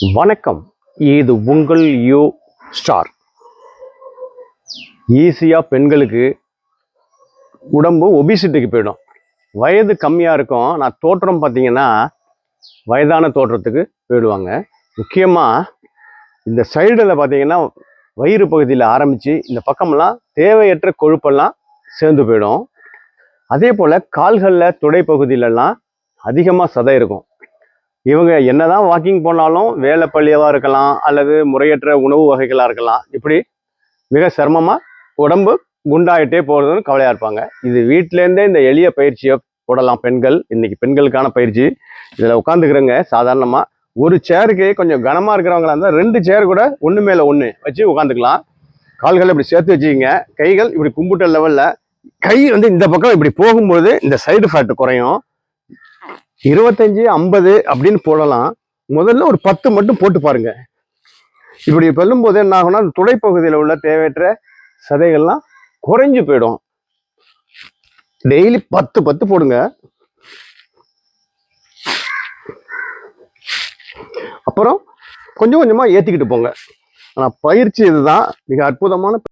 வணக்கம். இது உங்கள் யூ ஸ்டார். ஈஸியாக பெண்களுக்கு உடம்பு ஒபிசிட்டிக்கு போயிடும். வயது கம்மியாக இருக்கும். நான் தோற்றம் பார்த்தீங்கன்னா வயதான தோற்றத்துக்கு போயிடுவாங்க. முக்கியமாக இந்த சைடில் பார்த்தீங்கன்னா வயிறு பகுதியில் ஆரம்பித்து இந்த பக்கமெல்லாம் தேவையற்ற கொழுப்பெல்லாம் சேர்ந்து போயிடும். அதே போல் கால்களில் துடை பகுதியிலலாம் அதிகமாக சதை இருக்கும். இவங்க என்னதான் வாக்கிங் போனாலும் வேலை பள்ளியாக இருக்கலாம் அல்லது முறையற்ற உணவு வகைகளாக இருக்கலாம், இப்படி மிக சிரமமாக உடம்பு குண்டாயிட்டே போகிறதுன்னு கவலையாக இருப்பாங்க. இது வீட்டிலேருந்தே இந்த எளிய பயிற்சியை போடலாம் பெண்கள். இன்னைக்கு பெண்களுக்கான பயிற்சி. இதில் உட்காந்துக்கிறவங்க சாதாரணமாக ஒரு சேருக்கு கொஞ்சம் கனமாக இருக்கிறவங்களா இருந்தால் 2 சேர் கூட ஒன்று மேலே ஒன்று வச்சு உட்காந்துக்கலாம். கால்களை இப்படி சேர்த்து வச்சுக்கிங்க. கைகள் இப்படி கும்பிட்ட லெவலில், கை இந்த பக்கம் இப்படி போகும்போது இந்த சைடு ஃபேட் குறையும். 25, 50 அப்படின்னு போடலாம். முதல்ல ஒரு 10 மட்டும் போட்டு பாருங்க. இப்படி சொல்லும்போது என்ன ஆகும்னா துடைப்பகுதியில் உள்ள தேவையற்ற சதைகள்லாம் குறைஞ்சு போயிடும். டெய்லி 10 போடுங்க. அப்புறம் கொஞ்சம் கொஞ்சமா ஏத்திக்கிட்டு போங்க. ஆனா பயிற்சி இதுதான் மிக அற்புதமான